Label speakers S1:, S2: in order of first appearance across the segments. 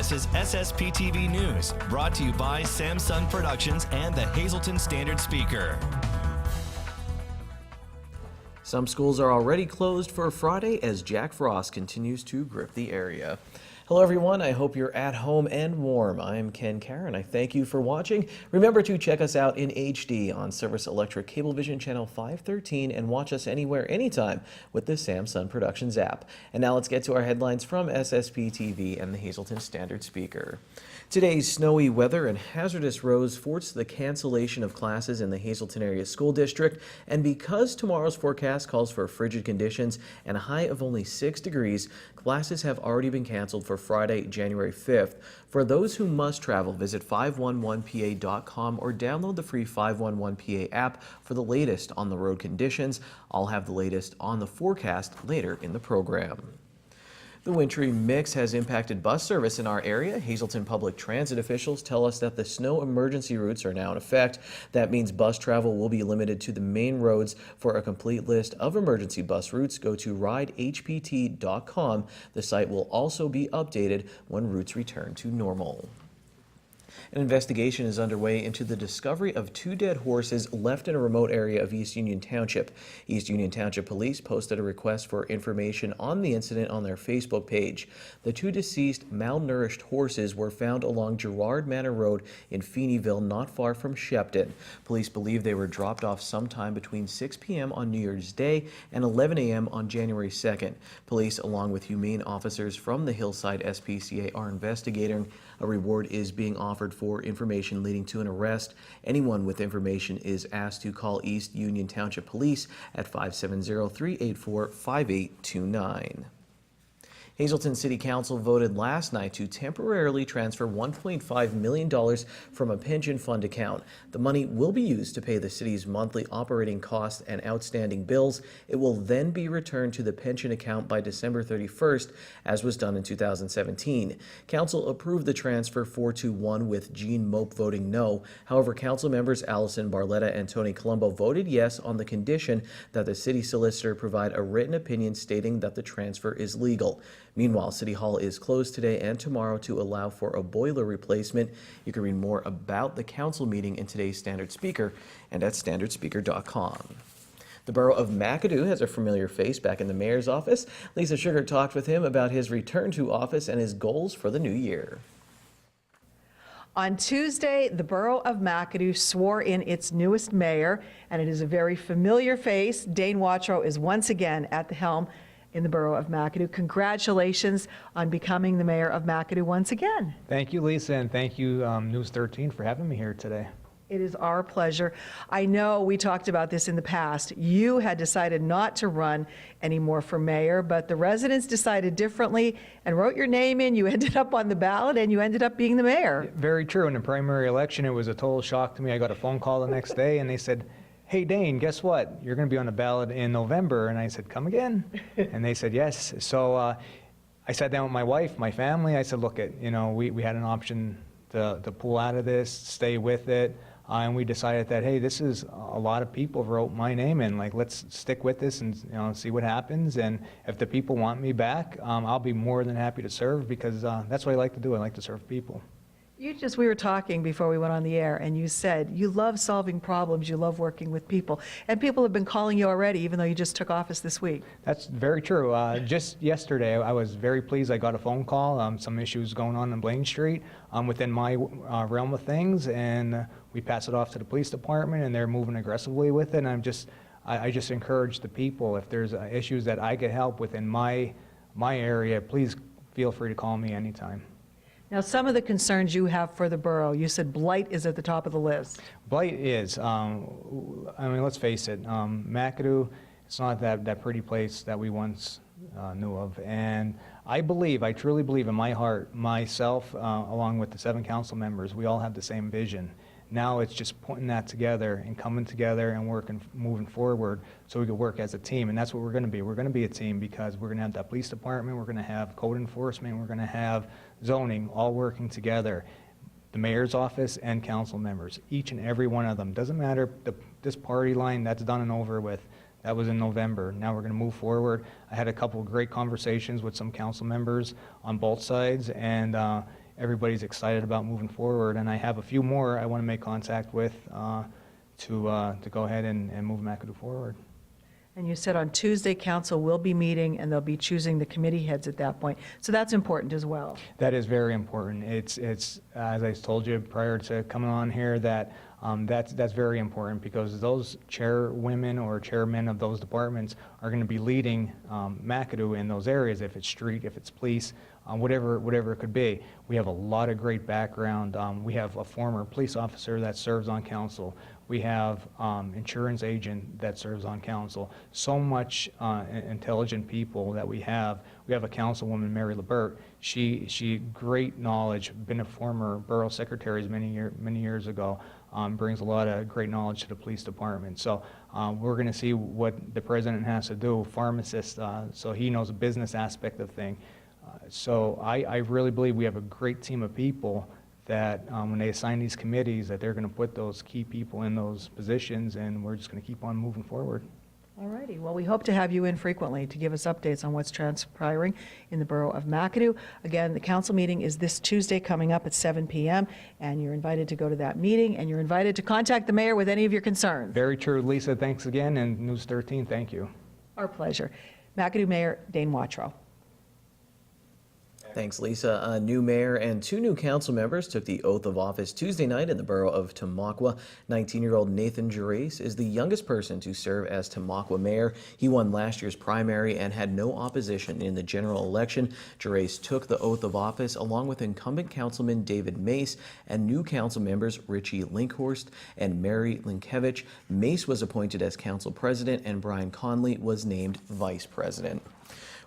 S1: This is SSPTV News, brought to you by Samsung Productions and the Hazleton Standard Speaker.
S2: Some schools are already closed for Friday as Jack Frost continues to grip the area. Hello everyone, I hope you're at home and warm. I'm Ken Karen. I thank you for watching. Remember to check us out in HD on Service Electric Cablevision Channel 513 and watch us anywhere, anytime with the Samsung Productions app. And now let's get to our headlines from SSPTV and the Hazleton Standard Speaker. Today's snowy weather and hazardous roads forced the cancellation of classes in the Hazleton Area School District, and because tomorrow's forecast calls for frigid conditions and a high of only 6 degrees, classes have already been canceled for Friday, January 5th. For those who must travel, visit 511pa.com or download the free 511pa app for the latest on the road conditions. I'll have the latest on the forecast later in the program. The wintry mix has impacted bus service in our area. Hazleton Public Transit officials tell us that the snow emergency routes are now in effect. That means bus travel will be limited to the main roads. For a complete list of emergency bus routes, go to ridehpt.com. The site will also be updated when routes return to normal. An investigation is underway into the discovery of 2 dead horses left in a remote area of East Union Township. East Union Township Police posted a request for information on the incident on their Facebook page. The 2 deceased malnourished horses were found along Girard Manor Road in Feeneyville, not far from Shepton. Police believe they were dropped off sometime between 6 p.m. on New Year's Day and 11 a.m. on January 2nd. Police, along with humane officers from the Hillside SPCA, are investigating. A reward is being offered for information leading to an arrest. Anyone with information is asked to call East Union Township Police at 570-384-5829. Hazleton City Council voted last night to temporarily transfer $1.5 million from a pension fund account. The money will be used to pay the city's monthly operating costs and outstanding bills. It will then be returned to the pension account by December 31st, as was done in 2017. Council approved the transfer 4-1 with Jean Mope voting no. However, council members Allison Barletta and Tony Colombo voted yes on the condition that the city solicitor provide a written opinion stating that the transfer is legal. Meanwhile, City Hall is closed today and tomorrow to allow for a boiler replacement. You can read more about the council meeting in today's Standard Speaker and at standardspeaker.com. The borough of McAdoo has a familiar face back in the mayor's office. Lisa Sugar talked with him about his return to office and his goals for the new year.
S3: On Tuesday, the borough of McAdoo swore in its newest mayor, and it is a very familiar face. Dane Watrow is once again at the helm in the borough of McAdoo. Congratulations on becoming the mayor of McAdoo once again.
S4: Thank you, Lisa, and thank you, News 13, for having me here today.
S3: It is our pleasure. I know we talked about this in the past. You had decided not to run anymore for mayor, but the residents decided differently and wrote your name in. You ended up on the ballot and you ended up being the mayor.
S4: Very true. In the primary election, it was a total shock to me. I got a phone call the next day and they said, "Hey, Dane, guess what? You're going to be on the ballot in November." And I said, "Come again?" And they said, "Yes." So I sat down with my wife, my family. I said, "Look, we had an option to pull out of this, stay with it." And we decided that, hey, this is a lot of people wrote my name in. Like, let's stick with this and see what happens. And if the people want me back, I'll be more than happy to serve because that's what I like to do. I like to serve people.
S3: We were talking before we went on the air, and you said you love solving problems, you love working with people, and people have been calling you already, even though you just took office this week.
S4: That's very true. Just yesterday, I was very pleased. I got a phone call, some issues going on Blaine Street within my realm of things, and we pass it off to the police department, and they're moving aggressively with it. And I just encourage the people, if there's issues that I could help within my area, please feel free to call me anytime.
S3: Now, some of the concerns you have for the borough, you said blight is at the top of the list.
S4: Blight is. I mean, let's face it. McAdoo, it's not that pretty place that we once knew of. And I truly believe in my heart, myself, along with the 7 council members, we all have the same vision. Now it's just putting that together and coming together and moving forward so we can work as a team. And that's what we're going to be. We're going to be a team because we're going to have that police department, we're going to have code enforcement, we're going to have zoning all working together. The mayor's office and council members, each and every one of them. Doesn't matter, this party line, that's done and over with. That was in November. Now we're going to move forward. I had a couple of great conversations with some council members on both sides, and everybody's excited about moving forward. And I have a few more I want to make contact with to go ahead and move McAdoo forward.
S3: And you said on Tuesday, council will be meeting, and they'll be choosing the committee heads at that point. So that's important as well.
S4: That is very important. It's as I told you prior to coming on here, that that's very important, because those chairwomen or chairmen of those departments are going to be leading McAdoo in those areas, if it's street, if it's police, whatever it could be. We have a lot of great background. We have a former police officer that serves on council. We have insurance agent that serves on council. So much intelligent people that we have. We have a councilwoman, Mary LaBert. She great knowledge, been a former borough secretary many years ago, brings a lot of great knowledge to the police department. So we're going to see what the president has to do, pharmacist, so he knows the business aspect of things. So I really believe we have a great team of people that when they assign these committees, that they're going to put those key people in those positions, and we're just going to keep on moving forward.
S3: All righty. Well, we hope to have you in frequently to give us updates on what's transpiring in the borough of McAdoo. Again, the council meeting is this Tuesday coming up at 7 p.m., and you're invited to go to that meeting, and you're invited to contact the mayor with any of your concerns.
S4: Very true, Lisa. Thanks again, and News 13, thank you.
S3: Our pleasure. McAdoo Mayor Dane Watrow.
S2: Thanks, Lisa. A new mayor and 2 new council members took the oath of office Tuesday night in the borough of Tamaqua. 19-year-old Nathan Gerace is the youngest person to serve as Tamaqua mayor. He won last year's primary and had no opposition in the general election. Gerace took the oath of office along with incumbent councilman David Mace and new council members Richie Linkhorst and Mary Linkevich. Mace was appointed as council president, and Brian Conley was named vice president.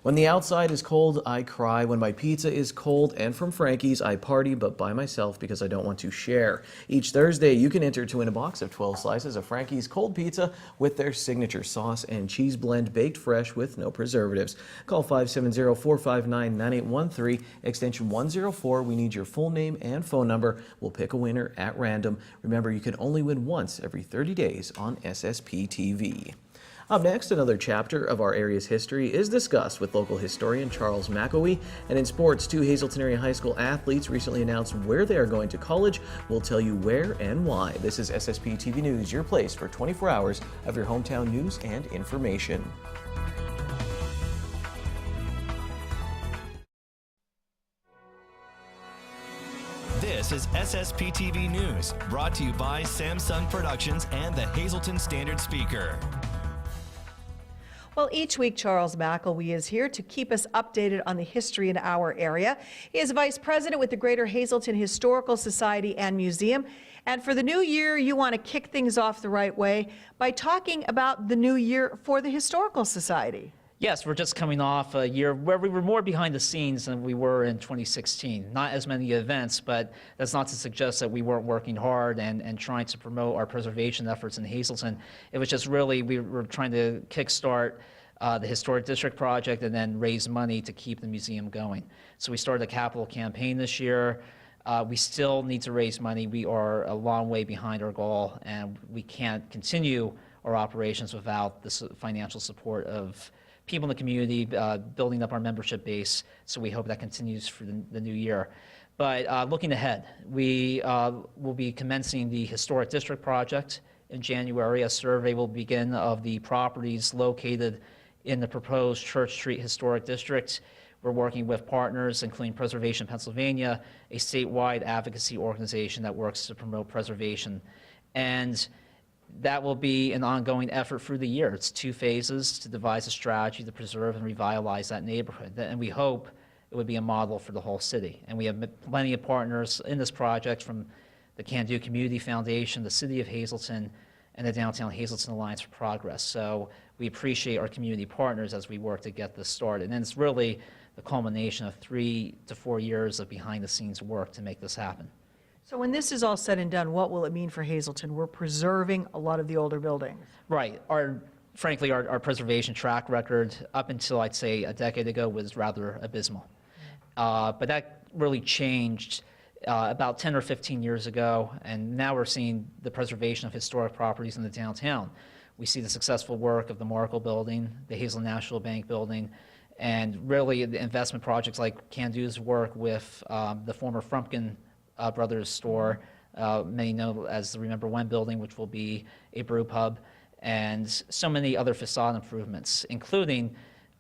S2: When the outside is cold, I cry. When my pizza is cold, and from Frankie's, I party, but by myself because I don't want to share. Each Thursday, you can enter to win a box of 12 slices of Frankie's cold pizza with their signature sauce and cheese blend, baked fresh with no preservatives. Call 570-459-9813, extension 104. We need your full name and phone number. We'll pick a winner at random. Remember, you can only win once every 30 days on SSPTV. Up next, another chapter of our area's history is discussed with local historian Charles McElwee. And in sports, 2 Hazleton Area High School athletes recently announced where they are going to college. We'll tell you where and why. This is SSPTV News, your place for 24 hours of your hometown news and information.
S1: This is SSPTV News, brought to you by Samsung Productions and the Hazleton Standard Speaker.
S3: Well, each week, Charles McElwee is here to keep us updated on the history in our area. He is vice president with the Greater Hazleton Historical Society and Museum. And for the new year, you want to kick things off the right way by talking about the new year for the Historical Society.
S5: Yes, we're just coming off a year where we were more behind the scenes than we were in 2016. Not as many events, but that's not to suggest that we weren't working hard and trying to promote our preservation efforts in Hazleton. It was just really, we were trying to kickstart the Historic District project and then raise money to keep the museum going. So we started a capital campaign this year. We still need to raise money. We are a long way behind our goal, and we can't continue our operations without the financial support of people in the community, building up our membership base. So we hope that continues for the new year. But looking ahead, we will be commencing the Historic District project in January. A survey will begin of the properties located in the proposed Church Street Historic District. We're working with partners, including Preservation Pennsylvania, a statewide advocacy organization that works to promote preservation. And that will be an ongoing effort through the year. It's 2 phases to devise a strategy to preserve and revitalize that neighborhood. And we hope it would be a model for the whole city. And we have plenty of partners in this project, from the Can Do Community Foundation, the City of Hazleton, and the Downtown Hazleton Alliance for Progress. So we appreciate our community partners as we work to get this started. And it's really the culmination of 3 to 4 years of behind-the-scenes work to make this happen.
S3: So when this is all said and done, what will it mean for Hazleton? We're preserving a lot of the older buildings.
S5: Right. Frankly, our preservation track record up until, I'd say, a decade ago was rather abysmal. But that really changed about 10 or 15 years ago, and now we're seeing the preservation of historic properties in the downtown. We see the successful work of the Markle Building, the Hazelton National Bank Building, And really, the investment projects like Candu's work with the former Frumpkin Brothers store, many know as the Remember When building, which will be a brew pub, and so many other facade improvements, including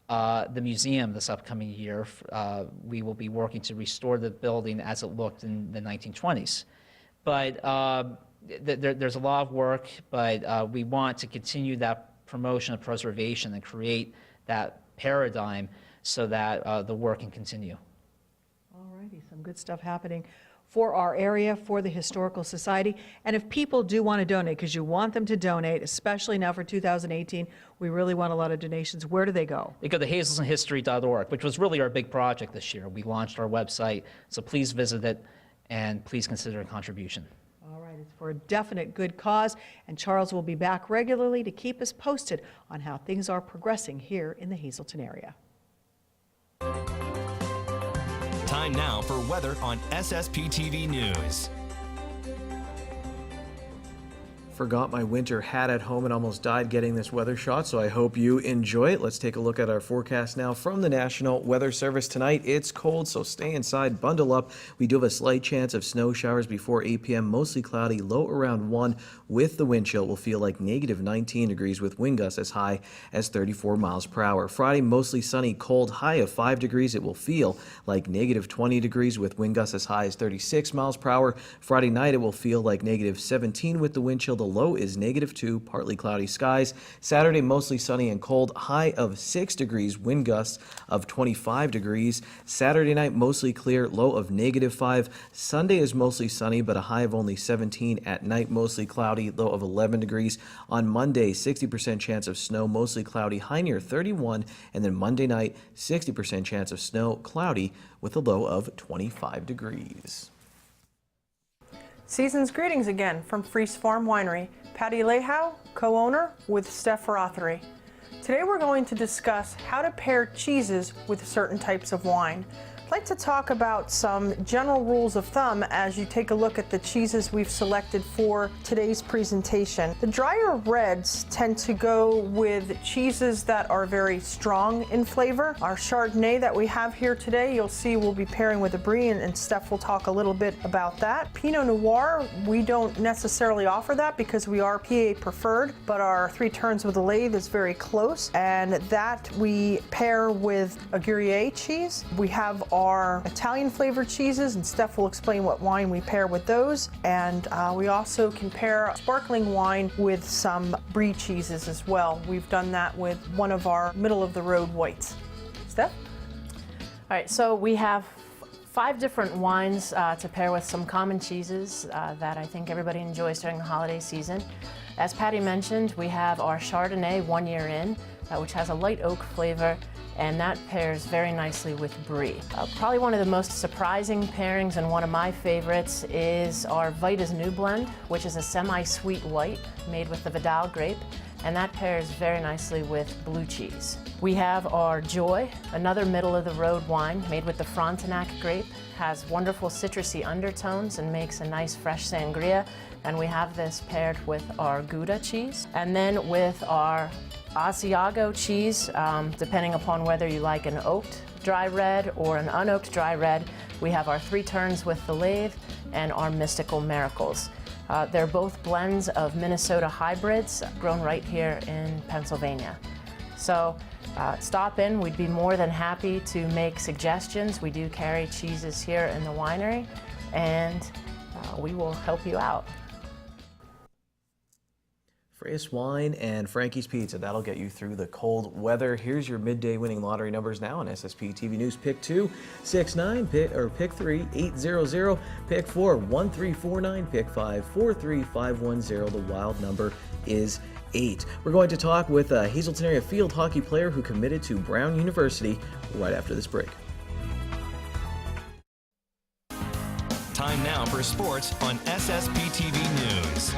S5: the museum this upcoming year. We will be working to restore the building as it looked in the 1920s. But there's a lot of work, but we want to continue that promotion of preservation and create that paradigm so that the work can continue.
S3: All righty, some good stuff happening for our area, for the Historical Society. And if people do want to donate, because you want them to donate, especially now for 2018, we really want a lot of donations, where do they go?
S5: They go to hazelsonhistory.org, which was really our big project this year. We launched our website, so please visit it and please consider a contribution.
S3: All right, it's for a definite good cause, and Charles will be back regularly to keep us posted on how things are progressing here in the Hazleton area.
S1: Time now for weather on SSPTV News.
S2: Forgot my winter hat at home and almost died getting this weather shot, so I hope you enjoy it. Let's take a look at our forecast now from the National Weather Service. Tonight, it's cold, so stay inside, bundle up. We do have a slight chance of snow showers before 8 p.m., mostly cloudy, low around 1 with the wind chill. It will feel like negative 19 degrees with wind gusts as high as 34 miles per hour. Friday, mostly sunny, cold, high of 5 degrees. It will feel like negative 20 degrees with wind gusts as high as 36 miles per hour. Friday night, it will feel like negative 17 with the wind chill. The low is negative 2, partly cloudy skies. Saturday, mostly sunny and cold, high of 6 degrees, wind gusts of 25 degrees. Saturday night, mostly clear, low of negative 5. Sunday is mostly sunny, but a high of only 17. At night, mostly cloudy, low of 11 degrees. On Monday, 60% chance of snow, mostly cloudy, high near 31. And then Monday night, 60% chance of snow, cloudy, with a low of 25 degrees.
S6: Season's greetings again from Freese Farm Winery. Patty Lehau, co-owner with Steph Rothery. Today we're going to discuss how to pair cheeses with certain types of wine. I'd like to talk about some general rules of thumb as you take a look at the cheeses we've selected for today's presentation. The drier reds tend to go with cheeses that are very strong in flavor. Our Chardonnay that we have here today, you'll see we'll be pairing with a Brie, and Steph will talk a little bit about that. Pinot Noir, we don't necessarily offer that because we are PA preferred, but our 3 turns with a lathe is very close, and that we pair with a Gruyere cheese. We have our Italian flavored cheeses, and Steph will explain what wine we pair with those. And we also can pair sparkling wine with some Brie cheeses as well. We've done that with one of our middle of the road whites. Steph?
S7: All right, so we have 5 different wines to pair with some common cheeses that I think everybody enjoys during the holiday season. As Patty mentioned, we have our Chardonnay 1 year in, which has a light oak flavor, and that pairs very nicely with Brie. Probably one of the most surprising pairings and one of my favorites is our Vita's New Blend, which is a semi-sweet white made with the Vidal grape, and that pairs very nicely with blue cheese. We have our Joy, another middle-of-the-road wine made with the Frontenac grape, has wonderful citrusy undertones and makes a nice fresh sangria, and we have this paired with our Gouda cheese. And then with our Asiago cheese, depending upon whether you like an oaked dry red or an unoaked dry red, we have our 3 turns with the lathe and our Mystical Miracles. They're both blends of Minnesota hybrids grown right here in Pennsylvania. So stop in, we'd be more than happy to make suggestions. We do carry cheeses here in the winery, and we will help you out.
S2: Freya's Wine and Frankie's Pizza. That'll get you through the cold weather. Here's your midday winning lottery numbers now on SSPTV News. Pick 2, 69, pick 3, 800, pick 4, 1349, pick 5, 43510. The wild number is 8. We're going to talk with a Hazleton area field hockey player who committed to Brown University right after this break.
S1: Time now for sports on SSPTV News.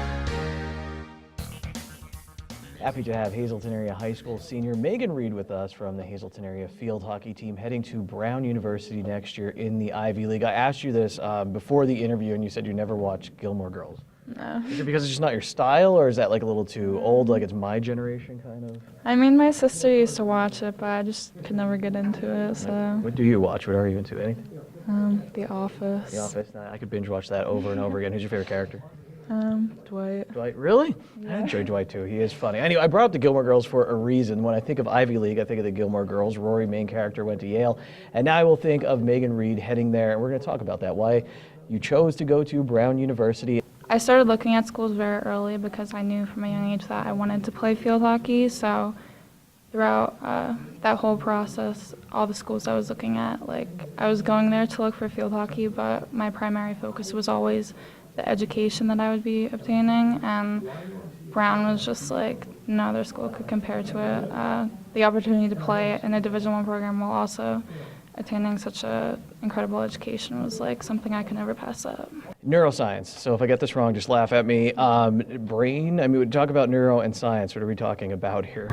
S2: Happy to have Hazleton Area High School senior Megan Reed with us from the Hazleton Area field hockey team heading to Brown University next year in the Ivy League. I asked you this before the interview, and you said you never watched Gilmore Girls.
S8: No.
S2: Is it because it's just not your style, or is that like a little too old, like it's my generation kind of?
S8: I mean, my sister used to watch it, but I just could never get into it, so.
S2: What do you watch? What are you into? Anything?
S8: The Office.
S2: The Office. I could binge watch that over and over again. Who's your favorite character?
S8: Dwight.
S2: Dwight. Really? I enjoy Dwight too. He is funny. Anyway, I brought up the Gilmore Girls for a reason. When I think of Ivy League, I think of the Gilmore Girls. Rory, main character, went to Yale. And now I will think of Megan Reed heading there. And we're going to talk about that. Why you chose to go to Brown University.
S8: I started looking at schools very early because I knew from a young age that I wanted to play field hockey. So throughout that whole process, all the schools I was looking at, like I was going there to look for field hockey, but my primary focus was always the education that I would be obtaining, and Brown was just like no other school could compare to it. The opportunity to play in a Division I program while also attaining such an incredible education was like something I could never pass up.
S2: Neuroscience. So if I get this wrong, just laugh at me. Brain. I mean, we talk about neuro and science. What are we talking about here?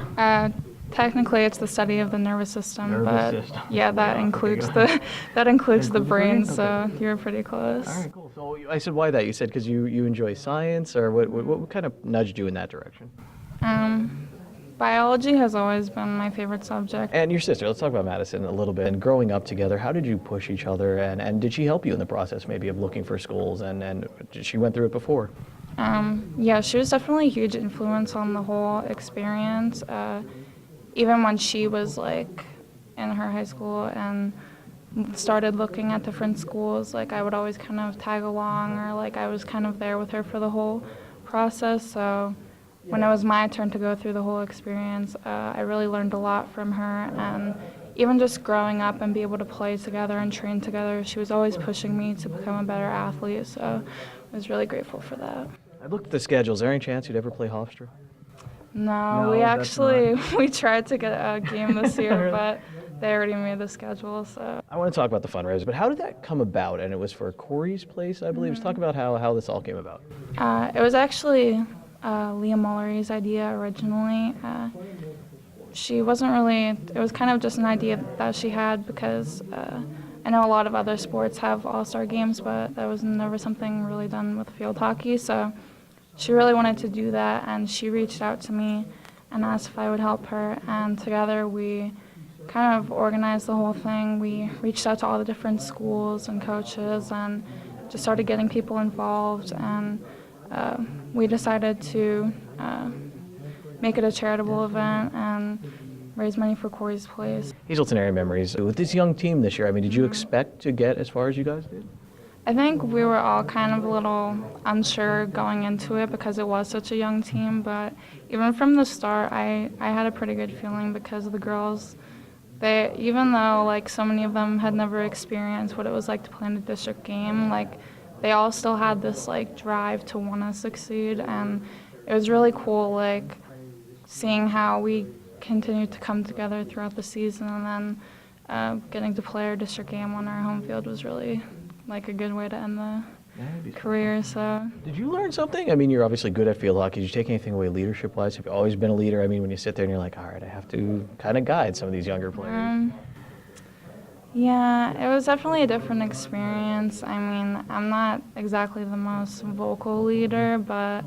S8: Technically, it's the study of the nervous system, but
S2: system.
S8: yeah, that includes the brain. So you're pretty close.
S2: All right, cool. So I said, why that? You said because you enjoy science, or what kind of nudged you in that direction?
S8: Biology has always been my favorite subject.
S2: And your sister, let's talk about Madison a little bit. And growing up together, how did you push each other? And did she help you in the process maybe of looking for schools? And she went through it before?
S8: Yeah, she was definitely a huge influence on the whole experience. Even when she was like in her high school and started looking at different schools, like I would always kind of tag along, or like I was kind of there with her for the whole process. So when it was my turn to go through the whole experience, I really learned a lot from her. And even just growing up and be able to play together and train together, she was always pushing me to become a better athlete. So I was really grateful for that.
S2: I looked at the schedule. Is there any chance you'd ever play Hofstra?
S8: No, we actually we tried to get a game this year, but they already made the schedule. So
S2: I want to talk about the fundraiser, but how did that come about? And it was for Corey's place, I believe. Let's talk about how this all came about.
S8: It was actually Leah Mullery's idea originally. She wasn't really, it was kind of just an idea that she had because I know a lot of other sports have all-star games, but that was never something really done with field hockey. So she really wanted to do that, and she reached out to me and asked if I would help her. And together we kind of organized the whole thing. We reached out to all the different schools and coaches and just started getting people involved. And we decided to make it a charitable event and raise money for Corey's place.
S2: Hazelton area memories. With this young team this year, I mean, did you expect to get as far as you guys did?
S8: I think we were all kind of a little unsure going into it because it was such a young team, but even from the start, I had a pretty good feeling because the girls, even though like so many of them had never experienced what it was like to play in a district game, like they all still had this like drive to want to succeed, and it was really cool like seeing how we continued to come together throughout the season, and then getting to play our district game on our home field was really like a good way to end the career. So
S2: did you learn something? I mean, you're obviously good at field hockey. Did you take anything away leadership-wise? Have you always been a leader? I mean, when you sit there and you're like, all right, I have to kind of guide some of these younger players.
S8: Yeah, it was definitely a different experience. I mean, I'm not exactly the most vocal leader, but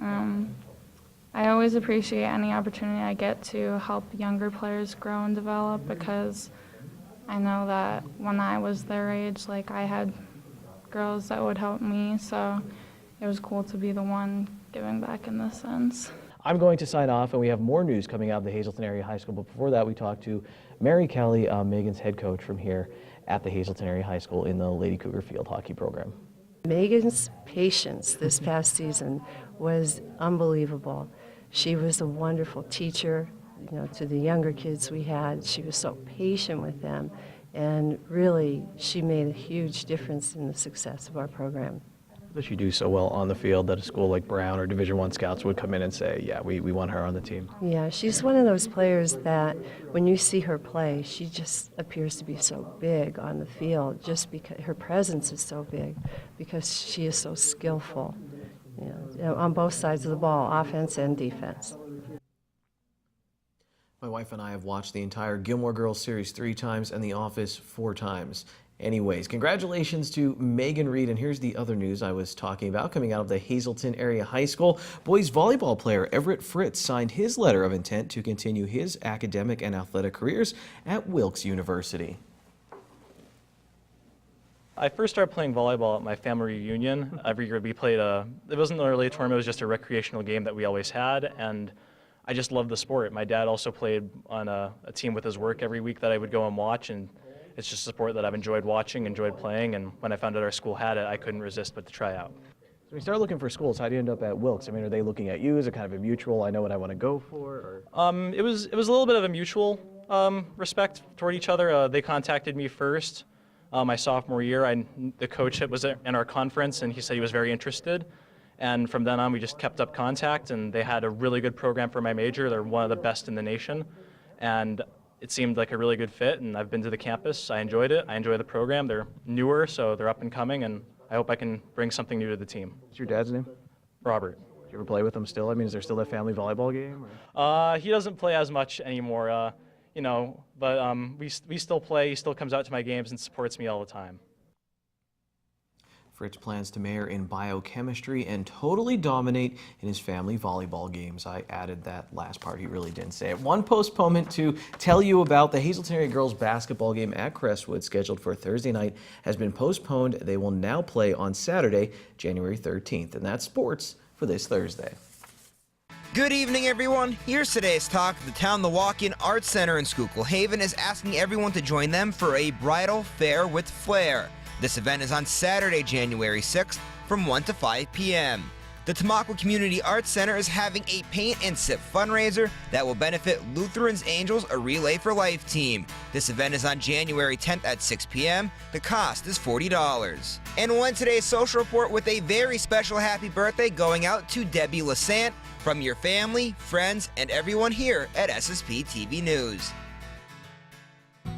S8: I always appreciate any opportunity I get to help younger players grow and develop, because I know that when I was their age, like I had girls that would help me, so it was cool to be the one giving back in this sense.
S2: I'm going to sign off, and we have more news coming out of the Hazelton Area High School, but before that we talked to Mary Kelly, Megan's head coach from here at the Hazelton Area High School in the Lady Cougar field hockey program.
S9: Megan's patience this past season was unbelievable. She was a wonderful teacher, you know, to the younger kids we had. She was so patient with them, and really she made a huge difference in the success of our program.
S2: Does she do so well on the field that a school like Brown or Division I scouts would come in and say, yeah, we want her on the team?
S9: Yeah, she's one of those players that when you see her play, she just appears to be so big on the field, just because her presence is so big, because she is so skillful, you know, on both sides of the ball, offense and defense.
S2: My wife and I have watched the entire Gilmore Girls series 3 times and The Office 4 times. Anyways, congratulations to Megan Reed, and here's the other news I was talking about coming out of the Hazleton Area High School. Boys volleyball player Everett Fritz signed his letter of intent to continue his academic and athletic careers at Wilkes University.
S10: I first started playing volleyball at my family reunion. Every year we played it wasn't really a tournament, it was just a recreational game that we always had, and I just loved the sport. My dad also played on a team with his work every week that I would go and watch, and it's just a sport that I've enjoyed watching, enjoyed playing, and when I found out our school had it, I couldn't resist but to try out.
S2: So when you started looking for schools, how do you end up at Wilkes? I mean, are they looking at you? Is it kind of a mutual, I know what I want to go for? Or?
S10: It was a little bit of a mutual respect toward each other. They contacted me first. My sophomore year, the coach was in our conference, and he said he was very interested. And from then on, we just kept up contact, and they had a really good program for my major. They're one of the best in the nation. And it seemed like a really good fit, and I've been to the campus. I enjoyed it. I enjoy the program. They're newer, so they're up and coming, and I hope I can bring something new to the team.
S2: What's your dad's name?
S10: Robert.
S2: Do you ever play with him still? I mean, is there still that family volleyball game? Or?
S10: He doesn't play as much anymore, but we still play. He still comes out to my games and supports me all the time.
S2: Fritz plans to major in biochemistry and totally dominate in his family volleyball games. I added that last part, he really didn't say it. One postponement to tell you about: the Hazleton Area girls basketball game at Crestwood, scheduled for Thursday night, has been postponed. They will now play on Saturday, January 13th. And that's sports for this Thursday.
S11: Good evening, everyone. Here's today's talk. The town the Walk-In Arts Center in Schuylkill Haven is asking everyone to join them for a bridal fair with flair. This event is on Saturday, January 6th from 1 to 5 p.m. The Tamaqua Community Arts Center is having a paint and sip fundraiser that will benefit Lutherans Angels, a Relay for Life team. This event is on January 10th at 6 p.m. The cost is $40. And one today's social report with a very special happy birthday going out to Debbie Lasant from your family, friends, and everyone here at SSPTV News.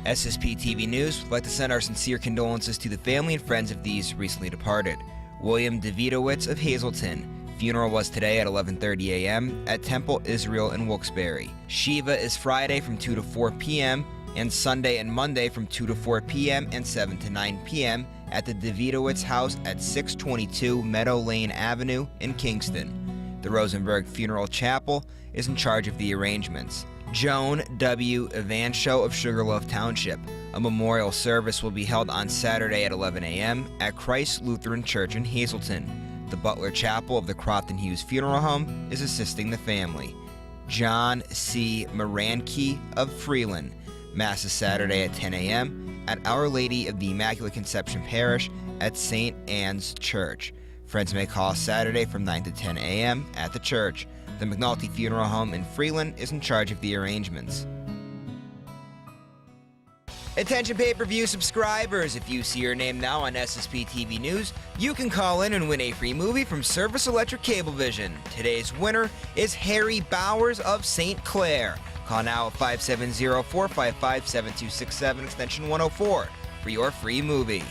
S11: SSPTV News would like to send our sincere condolences to the family and friends of these recently departed. William Davidowitz of Hazleton. Funeral was today at 11:30 a.m. at Temple Israel in Wilkes-Barre. Shiva is Friday from 2 to 4 p.m. and Sunday and Monday from 2 to 4 p.m. and 7 to 9 p.m. at the Davidowitz House at 622 Meadow Lane Avenue in Kingston. The Rosenberg Funeral Chapel is in charge of the arrangements. Joan W. Evanshow of Sugarloaf Township. A memorial service will be held on Saturday at 11 a.m. at Christ Lutheran Church in Hazleton. The Butler Chapel of the Crofton Hughes Funeral Home is assisting the family. John C. Moranke of Freeland. Mass is Saturday at 10 a.m. at Our Lady of the Immaculate Conception Parish at St. Anne's Church. Friends may call Saturday from 9 to 10 a.m. at the church. The McNulty Funeral Home in Freeland is in charge of the arrangements. Attention pay-per-view subscribers, if you see your name now on SSPTV News, you can call in and win a free movie from Service Electric Cablevision. Today's winner is Harry Bowers of St. Clair. Call now at 570-455-7267, extension 104, for your free movie.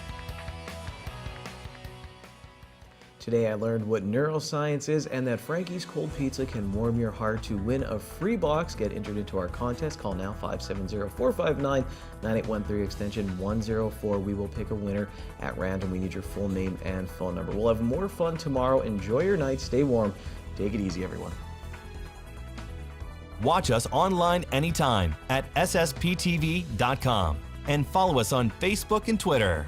S2: Today I learned what neuroscience is and that Frankie's Cold Pizza can warm your heart. To win a free box, get entered into our contest. Call now 570-459-9813, extension 104. We will pick a winner at random. We need your full name and phone number. We'll have more fun tomorrow. Enjoy your night. Stay warm. Take it easy, everyone.
S1: Watch us online anytime at ssptv.com and follow us on Facebook and Twitter.